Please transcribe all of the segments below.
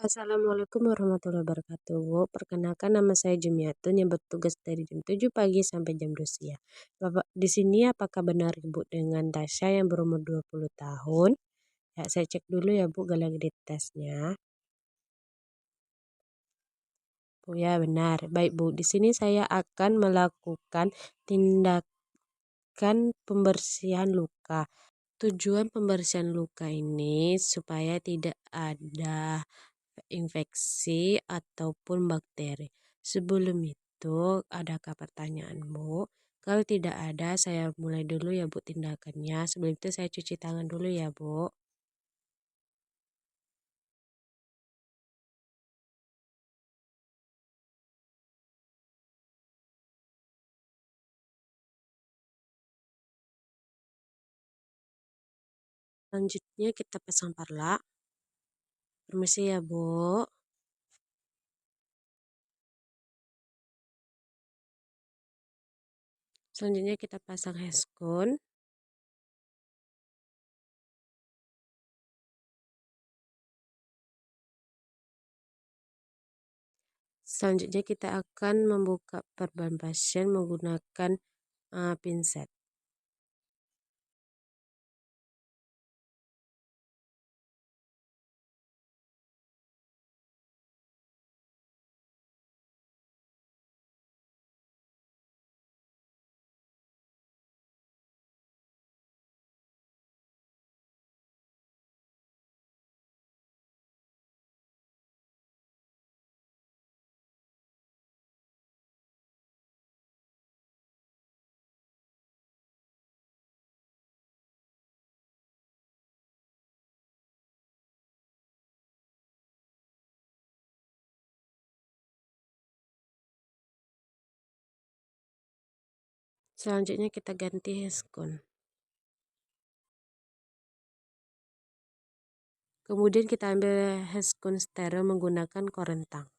Assalamualaikum warahmatullahi wabarakatuh. Perkenalkan nama saya Jumiatun yang bertugas dari jam 7 pagi sampai jam 2 siang. Bapak, di sini apakah benar Ibu dengan Tasya yang berumur 20 tahun? Ya, saya cek dulu ya Bu validitasnya. Bu ya benar. Baik Bu, di sini saya akan melakukan tindakan pembersihan luka. Tujuan pembersihan luka ini supaya tidak ada infeksi ataupun bakteri. Sebelum itu, adakah pertanyaanmu? Kalau tidak ada, saya mulai dulu ya Bu tindakannya. Sebelum itu saya cuci tangan dulu ya Bu. Selanjutnya kita pasang parla. Permisi ya Bu. Selanjutnya kita pasang heskun. Selanjutnya kita akan membuka perban pasien menggunakan pinset. Selanjutnya kita ganti heskun. Kemudian kita ambil heskun steril menggunakan korentang.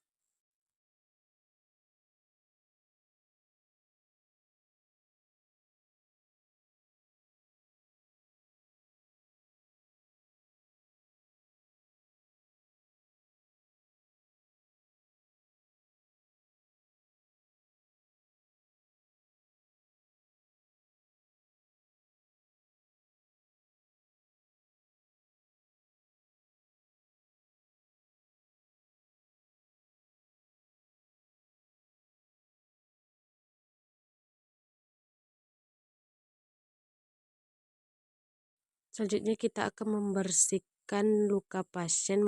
Selanjutnya kita akan membersihkan luka pasien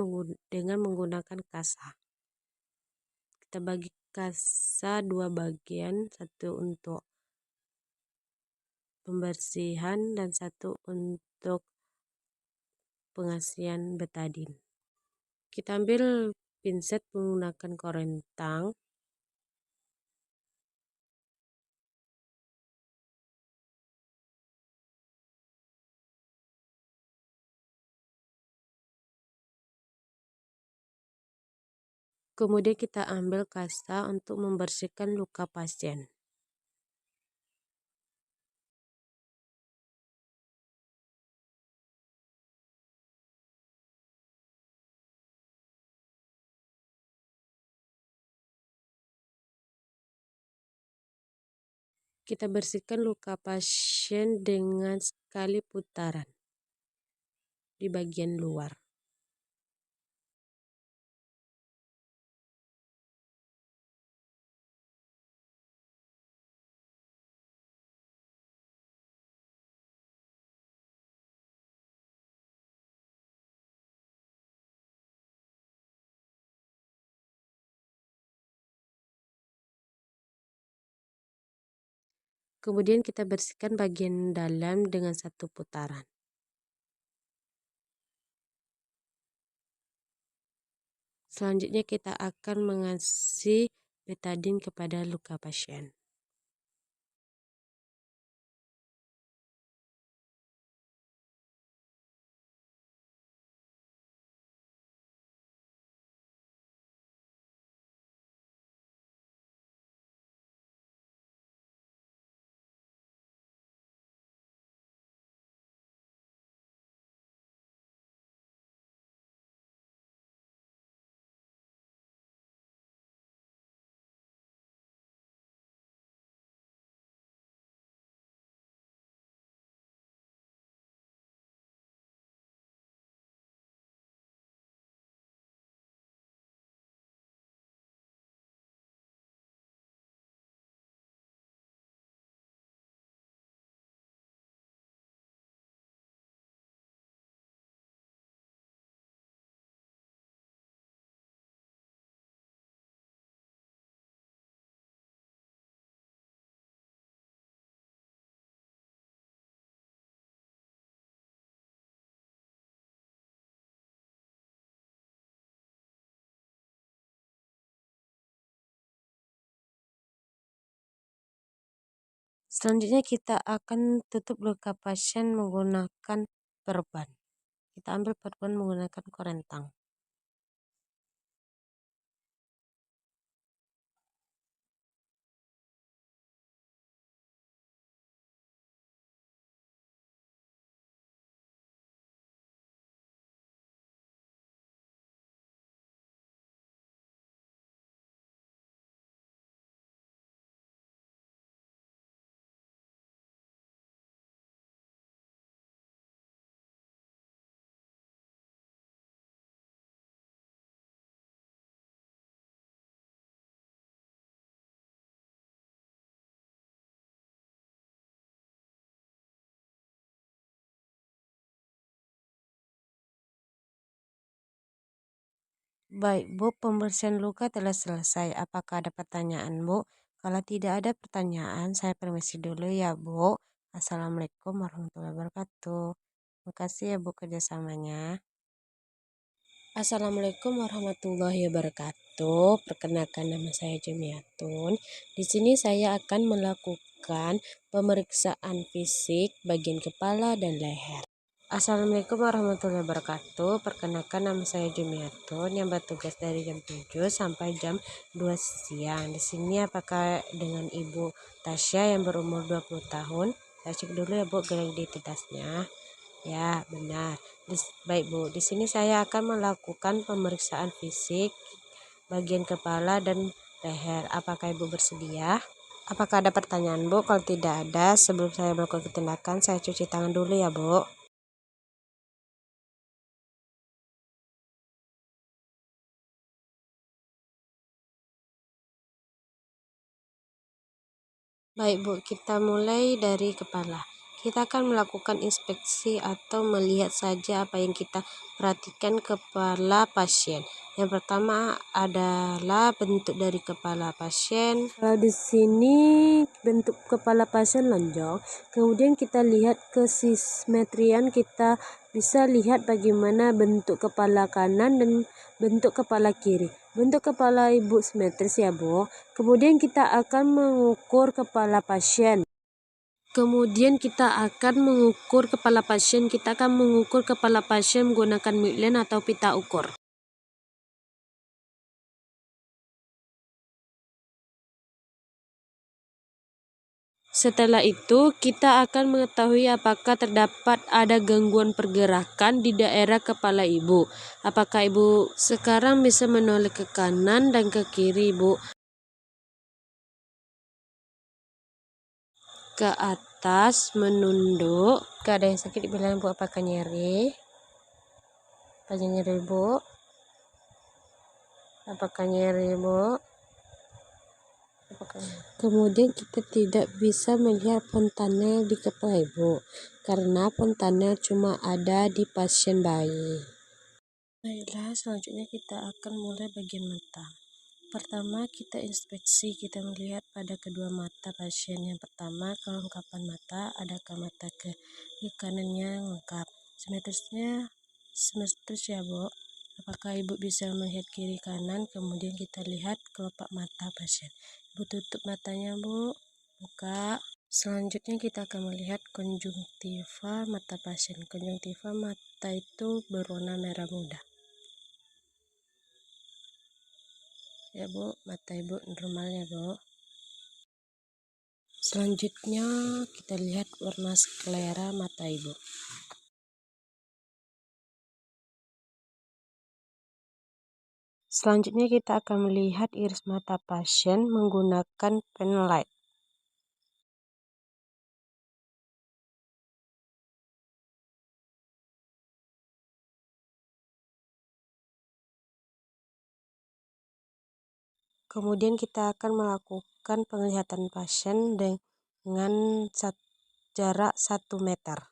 dengan menggunakan kasa. Kita bagi kasa dua bagian, satu untuk pembersihan dan satu untuk pengasihan betadin. Kita ambil pinset menggunakan korentang. Kemudian kita ambil kasa untuk membersihkan luka pasien. Kita bersihkan luka pasien dengan sekali putaran di bagian luar. Kemudian kita bersihkan bagian dalam dengan satu putaran. Selanjutnya kita akan mengasih betadin kepada luka pasien. Selanjutnya kita akan tutup luka pasien menggunakan perban. Kita ambil perban menggunakan korentang. Baik, Bu, pembersihan luka telah selesai. Apakah ada pertanyaan, Bu? Kalau tidak ada pertanyaan, saya permisi dulu ya, Bu. Assalamualaikum warahmatullahi wabarakatuh. Terima kasih ya, Bu, kerjasamanya. Assalamualaikum warahmatullahi wabarakatuh. Perkenalkan, nama saya Jumiatun. Di sini saya akan melakukan pemeriksaan fisik bagian kepala dan leher. Assalamualaikum warahmatullahi wabarakatuh. Perkenalkan, nama saya Jumiatun yang bertugas dari jam 7 sampai jam 2 siang. Di sini apakah dengan Ibu Tasya yang berumur 20 tahun? Saya cek dulu ya, Bu, identitasnya. Ya, benar. Baik, Bu. Di sini saya akan melakukan pemeriksaan fisik bagian kepala dan leher. Apakah Ibu bersedia? Apakah ada pertanyaan, Bu? Kalau tidak ada, sebelum saya melakukan tindakan, saya cuci tangan dulu ya, Bu. Baik, Bu, kita mulai dari kepala. Kita akan melakukan inspeksi atau melihat saja apa yang kita perhatikan kepala pasien. Yang pertama adalah bentuk dari kepala pasien. Kalau di sini bentuk kepala pasien lonjong, kemudian kita lihat kesimetrian, kita bisa lihat bagaimana bentuk kepala kanan dan bentuk kepala kiri. Bentuk kepala ibu simetris ya, Bu. Kemudian kita akan mengukur kepala pasien. Kita akan mengukur kepala pasien menggunakan Michelin atau pita ukur. Setelah itu, kita akan mengetahui apakah terdapat ada gangguan pergerakan di daerah kepala ibu. Apakah ibu sekarang bisa menoleh ke kanan dan ke kiri, Bu? Ke atas, menunduk. Gak ada yang sakit bilang, Bu, apakah nyeri? Apakah nyeri, Bu? Apakah nyeri, Bu? Kemudian kita tidak bisa melihat fontanel di kepala ibu karena fontanel cuma ada di pasien bayi. Baiklah, selanjutnya kita akan mulai bagian mata. Pertama, kita inspeksi, kita melihat pada kedua mata pasien. Yang pertama, kelengkapan mata, adakah mata ke kanannya lengkap. Simetris ya, Bu. Apakah ibu bisa melihat kiri kanan? Kemudian kita lihat kelopak mata pasien. Ibu tutup matanya, Bu. Buka. Selanjutnya kita akan melihat konjungtiva mata pasien. Konjungtiva mata itu berwarna merah muda. Ya, Bu, mata ibu normal ya, Bu. Selanjutnya kita lihat warna sklera mata ibu. Selanjutnya kita akan melihat iris mata pasien menggunakan pen light. Kemudian kita akan melakukan penglihatan pasien dengan jarak 1 meter.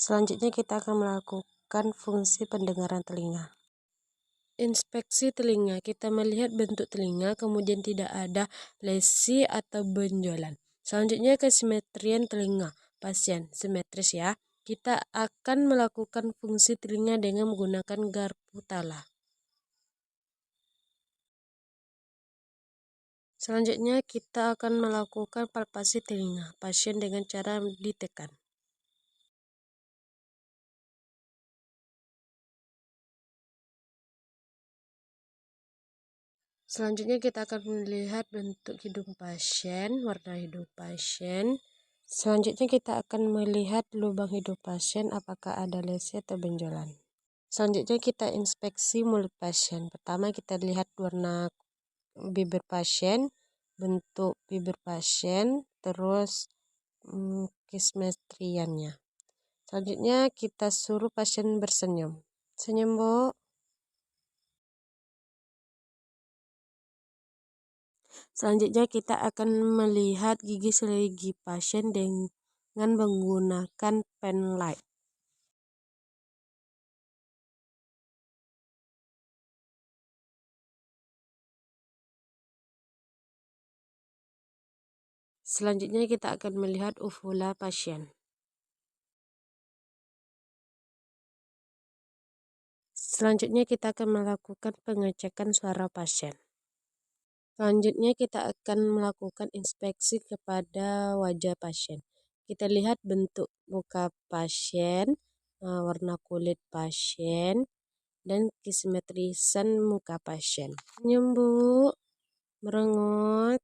Selanjutnya kita akan melakukan fungsi pendengaran telinga. Inspeksi telinga, kita melihat bentuk telinga, kemudian tidak ada lesi atau benjolan. Selanjutnya kesimetrian telinga pasien, simetris ya. Kita akan melakukan fungsi telinga dengan menggunakan garpu tala. Selanjutnya kita akan melakukan palpasi telinga pasien dengan cara ditekan. Selanjutnya kita akan melihat bentuk hidung pasien, warna hidung pasien. Selanjutnya kita akan melihat lubang hidung pasien apakah ada lesi atau benjolan. Selanjutnya kita inspeksi mulut pasien. Pertama kita lihat warna bibir pasien, bentuk bibir pasien, terus kismetriannya. Selanjutnya kita suruh pasien bersenyum. Senyum, Bu. Selanjutnya kita akan melihat gigi seligi pasien dengan menggunakan pen light. Selanjutnya kita akan melihat uvula pasien. Selanjutnya kita akan melakukan pengecekan suara pasien. Selanjutnya kita akan melakukan inspeksi kepada wajah pasien. Kita lihat bentuk muka pasien, warna kulit pasien, dan kesimetrisan muka pasien. Senyum, Bu. Merengut.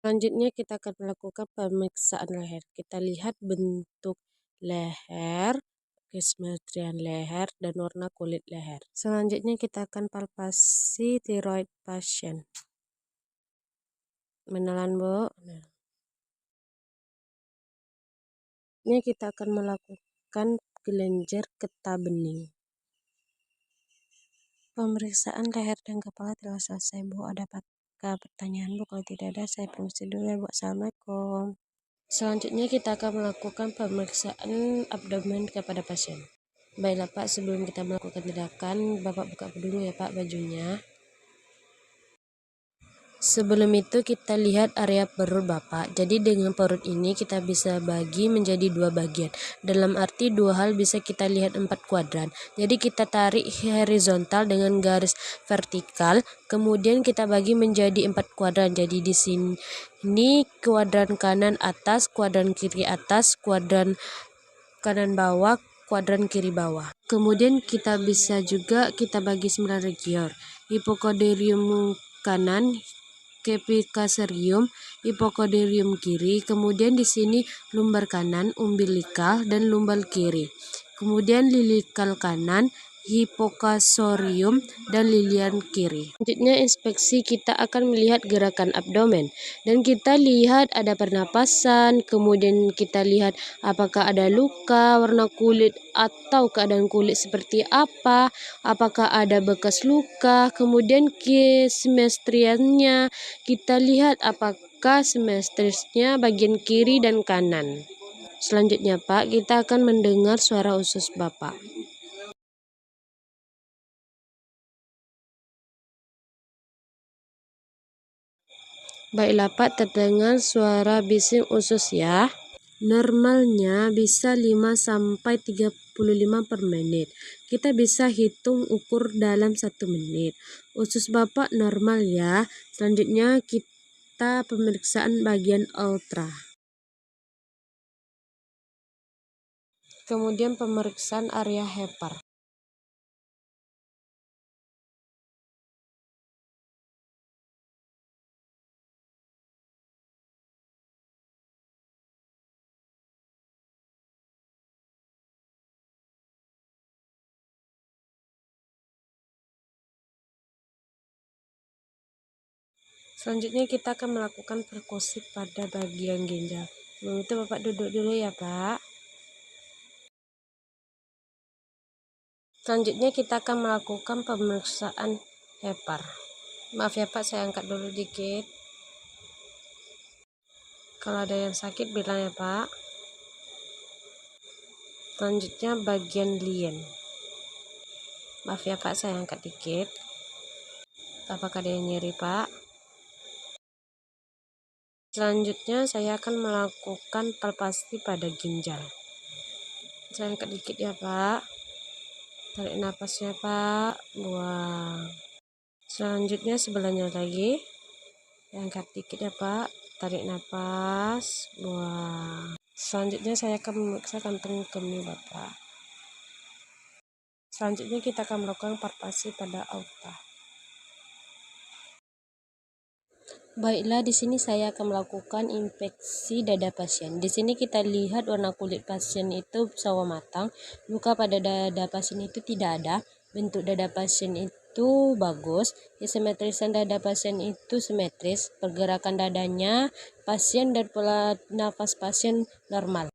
Selanjutnya kita akan melakukan pemeriksaan leher. Kita lihat bentuk leher, kesimetrian leher, dan warna kulit leher. Selanjutnya kita akan palpasi tiroid pasien. Menelan, Bu. Ini kita akan melakukan kelenjar getah bening. Pemeriksaan leher dan kepala telah selesai, Bu. Adakah pertanyaan, Bu? Kalau tidak ada, saya permisi dulu ya, Bu. Assalamualaikum. Selanjutnya kita akan melakukan pemeriksaan abdomen kepada pasien. Baiklah Pak, sebelum kita melakukan tindakan, Bapak buka dulu ya Pak bajunya. Sebelum itu kita lihat area perut Bapak. Jadi dengan perut ini kita bisa bagi menjadi dua bagian. Dalam arti dua hal bisa kita lihat 4 kuadran. Jadi kita tarik horizontal dengan garis vertikal. Kemudian kita bagi menjadi 4 kuadran. Jadi di sini kuadran kanan atas, kuadran kiri atas, kuadran kanan bawah, kuadran kiri bawah. Kemudian kita bisa juga kita bagi 9 region. Hipokondrium kanan, Kepikaserium, hipokondrium kiri, kemudian di sini lumbar kanan, umbilikal, dan lumbar kiri. Kemudian lilikal kanan, hipokasorium, dan lilian kiri. Selanjutnya inspeksi kita akan melihat gerakan abdomen dan kita lihat ada pernapasan, kemudian kita lihat apakah ada luka, warna kulit atau keadaan kulit seperti apa, apakah ada bekas luka, kemudian semestriannya kita lihat apakah semestrisnya bagian kiri dan kanan. Selanjutnya Pak, kita akan mendengar suara usus Bapak. Baiklah Pak, terdengar suara bising usus ya. Normalnya bisa 5-35 per menit. Kita bisa hitung ukur dalam 1 menit. Usus Bapak normal ya. Selanjutnya kita pemeriksaan bagian ultra. Kemudian pemeriksaan area hepar. Selanjutnya kita akan melakukan perkusi pada bagian ginjal. Sebelum itu Bapak duduk dulu ya Pak. Selanjutnya kita akan melakukan pemeriksaan hepar. Maaf ya Pak, saya angkat dulu dikit. Kalau ada yang sakit bilang ya Pak. Selanjutnya bagian lien. Maaf ya Pak, saya angkat dikit. Apakah ada yang nyeri Pak? Selanjutnya saya akan melakukan palpasi pada ginjal. Saya angkat dikit ya Pak. Tarik napasnya Pak, buang. Selanjutnya sebelahnya lagi, angkat dikit ya Pak, tarik napas, buang. Selanjutnya saya akan memeriksa kantong kemih Bapak. Selanjutnya kita akan melakukan palpasi pada aorta. Baiklah, di sini saya akan melakukan inspeksi dada pasien. Di sini kita lihat warna kulit pasien itu sawo matang, luka pada dada pasien itu tidak ada, bentuk dada pasien itu bagus, simetrisan dada pasien itu simetris, pergerakan dadanya pasien dan pola nafas pasien normal.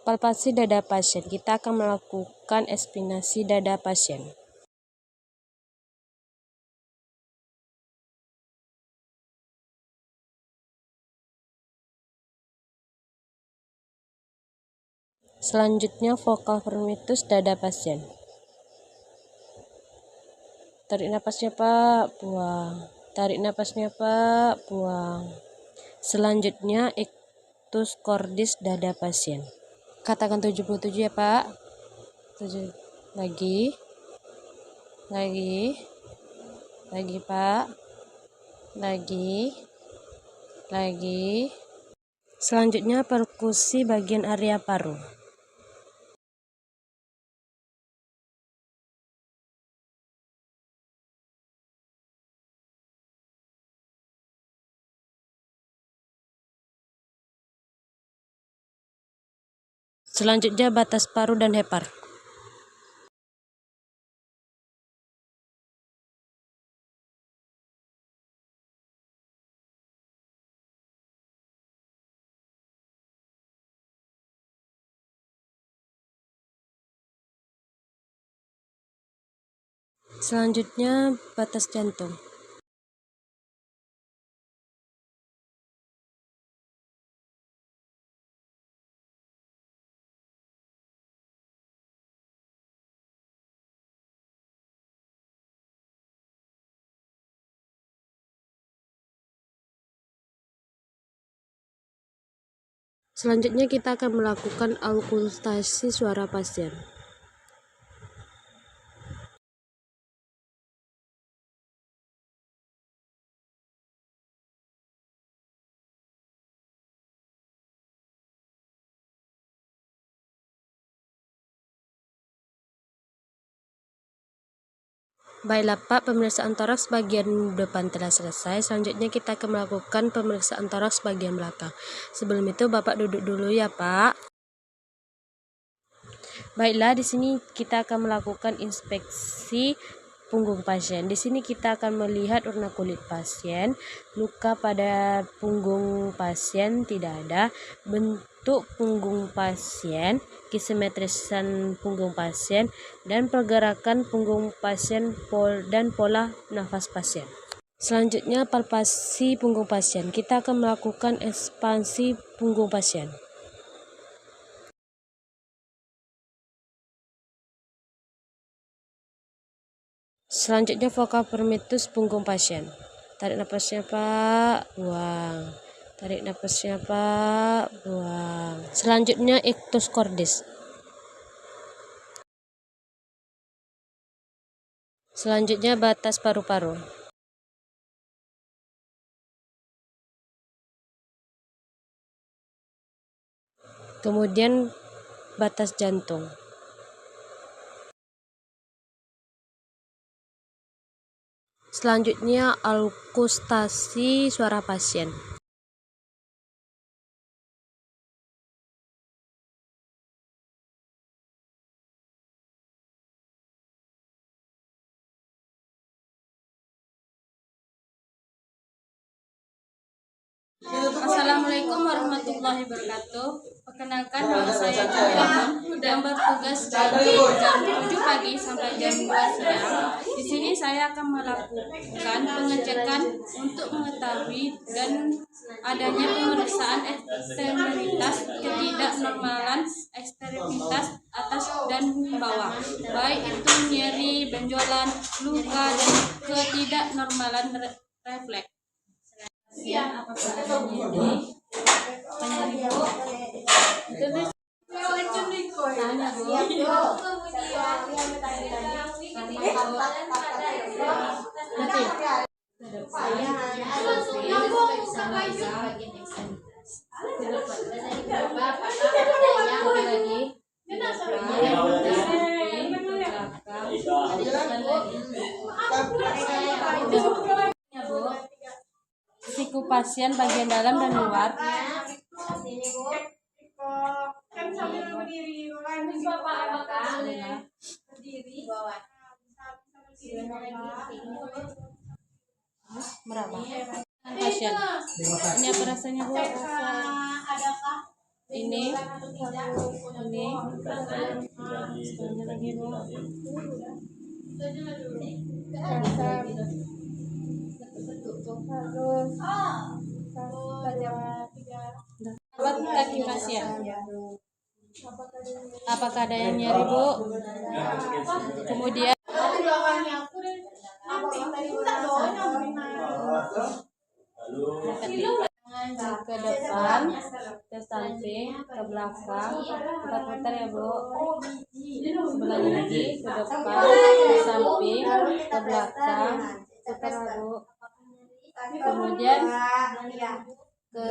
Palpasi dada pasien, kita akan melakukan eksaminasi dada pasien. Selanjutnya vokal vermitus dada pasien. Tarik napasnya Pak, buang. Tarik napasnya Pak, buang. Selanjutnya ictus cordis dada pasien. Katakan 77 ya Pak. 7 lagi. Lagi Pak. Lagi. Selanjutnya perkusi bagian area paru. Selanjutnya batas paru dan hepar. Selanjutnya batas jantung. Selanjutnya kita akan melakukan auskultasi suara pasien. Baiklah Pak, pemeriksaan toraks bagian depan telah selesai. Selanjutnya kita akan melakukan pemeriksaan toraks bagian belakang. Sebelum itu Bapak duduk dulu ya Pak. Baiklah, di sini kita akan melakukan inspeksi punggung pasien. Di sini kita akan melihat warna kulit pasien, luka pada punggung pasien tidak ada, bentuk punggung pasien, simetrisan punggung pasien, dan pergerakan punggung pasien dan pola nafas pasien. Selanjutnya palpasi punggung pasien. Kita akan melakukan ekspansi punggung pasien. Selanjutnya vokal vermitus punggung pasien. Tarik napasnya Pak, buang. Tarik napasnya Pak, buang. Selanjutnya ictus cordis. Selanjutnya batas paru-paru. Kemudian batas jantung. Selanjutnya auskultasi suara pasien. Assalamualaikum warahmatullahi wabarakatuh. Perkenalkan, nama saya Julian yang bertugas dari jam 7 pagi sampai jam 2 siang. Di sini saya akan melakukan pengecekan untuk mengetahui dan adanya pemeriksaan ekstremitas ketidaknormalan ekstremitas atas dan bawah, baik itu nyeri, benjolan, luka, dan ketidaknormalan refleks. Apakah ada nyeri, penyeri tanya Bu. bagian ekstremitas. Ke depan. Kembali lagi. Ke depan. Ke samping. Ke belakang. Ada depan lagi. Ya, Bu. Siku pasien bagian dalam dan luar. Sini, Bu. Kan sambil berdiri kan berdiri bawah. Berapa? Pasien. Ini apa rasanya, Bu? Adakah Ini. Sebenarnya lagi, Bu. Buat kaki pasien. Apakah ada yang nyeri, Bu? Kemudian ke depan, ke samping, ke belakang, putar-putar ya, Bu. Sebelahnya lagi, ke depan, ke samping, ke belakang, putar ya, Bu. Kemudian ke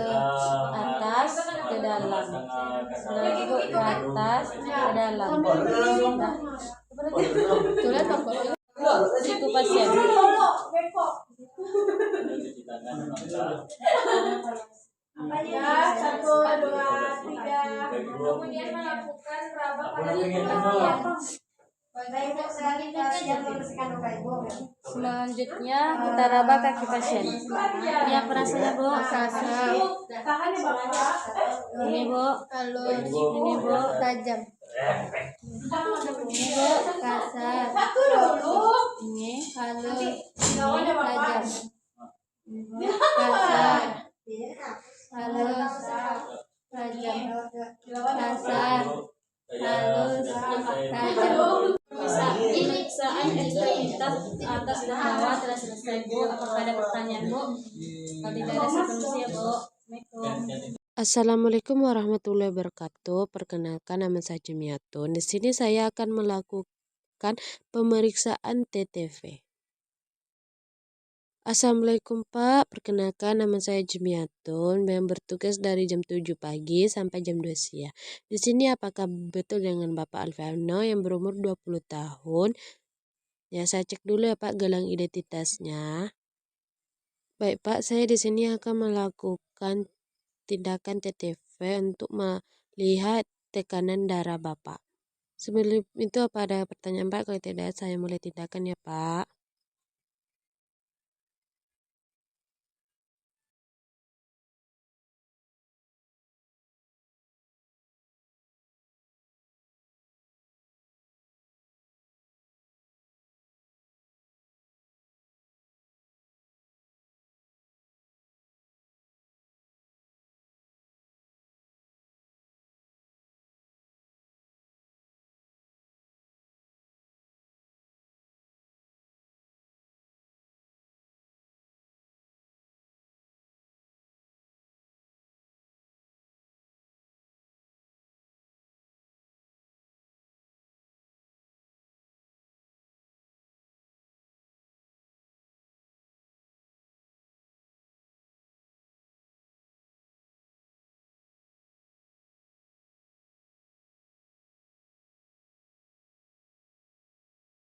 atas, ke dalam. Sebelah lagi, Bu, ke atas, ke dalam. Tuh, lihat Pak. Siku pasien. ya 1, 2, 3. Kemudian melakukan raba pada Selanjutnya kita raba kaki pasien. Ini apa rasanya, Bu? Kasar. Ini, Bu. Halus. Ini, Bu. Tajam. Ini, Bu. Kasar. Ini. Halus. Ini. Tajam. Ini, Bu. Kasar. Halus. Tajam. Kasar. Halus. Tajam. Pemeriksaan ekstremitas atas dan bawah telah selesai, Bu. Apakah ada pertanyaan, Bu? Kalau tidak ada, saya permisi ya, Bu. Assalamualaikum. Assalamualaikum warahmatullahi wabarakatuh. Perkenalkan, nama saya Jumiatun. Di sini saya akan melakukan pemeriksaan TTV. Assalamualaikum Pak, perkenalkan nama saya Jumiatun yang bertugas dari jam 7 pagi sampai jam 2 siang. Di sini apakah betul dengan Bapak Alfiano yang berumur 20 tahun? Ya, saya cek dulu ya Pak gelang identitasnya. Baik Pak, saya di sini akan melakukan tindakan TTV untuk melihat tekanan darah Bapak. Sebelum itu apa ada pertanyaan Pak? Kalau tidak saya mulai tindakan ya Pak.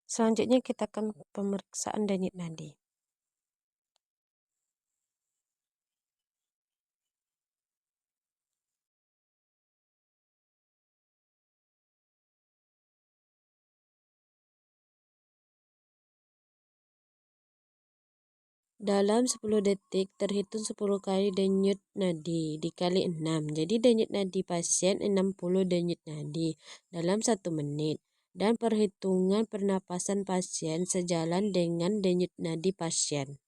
Selanjutnya kita akan pemeriksaan denyut nadi. Dalam 10 detik terhitung 10 kali denyut nadi dikali 6. Jadi denyut nadi pasien 60 denyut nadi dalam 1 menit. Dan perhitungan pernapasan pasien sejalan dengan denyut nadi pasien.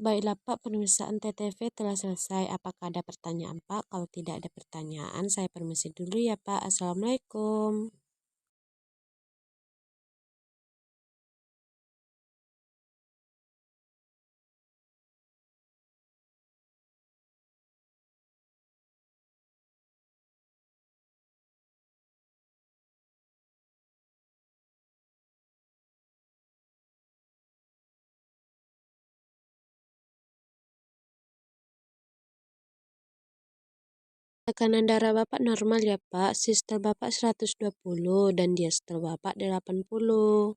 Baiklah Pak, pemeriksaan TTV telah selesai. Apakah ada pertanyaan Pak? Kalau tidak ada pertanyaan, saya permisi dulu ya Pak. Assalamualaikum. Tekanan darah Bapak normal ya Pak, sistol Bapak 120 dan diastol Bapak 80.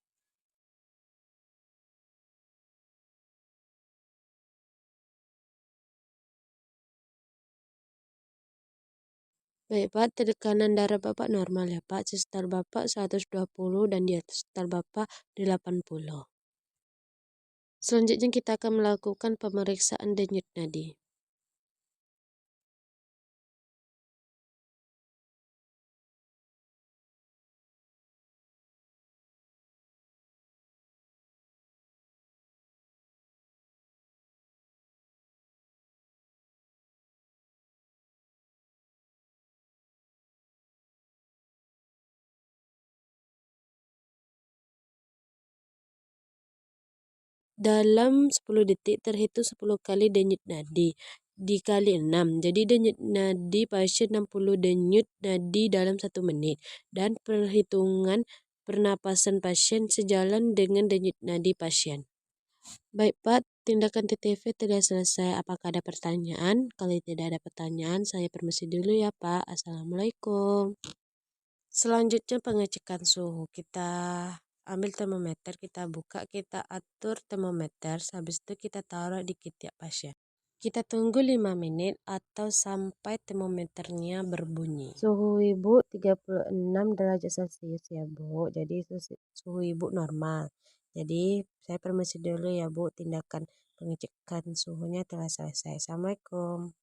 Baik Pak, tekanan darah Bapak normal ya Pak, sistol Bapak 120 dan diastol Bapak 80. Selanjutnya kita akan melakukan pemeriksaan denyut nadi. Dalam 10 detik terhitung 10 kali denyut nadi dikali 6. Jadi denyut nadi pasien 60 denyut nadi dalam 1 menit. Dan perhitungan pernapasan pasien sejalan dengan denyut nadi pasien. Baik Pak, tindakan TTV telah selesai. Apakah ada pertanyaan? Kalau tidak ada pertanyaan, saya permisi dulu ya Pak. Assalamualaikum. Selanjutnya pengecekan suhu. Kita ambil termometer, kita buka, kita atur termometer, habis itu kita taruh di ketiak pasien. Kita tunggu 5 menit atau sampai termometernya berbunyi. Suhu ibu 36 derajat Celcius ya Bu, jadi suhu ibu normal. Jadi saya permisi dulu ya Bu, tindakan pengecekan suhunya telah selesai. Assalamualaikum.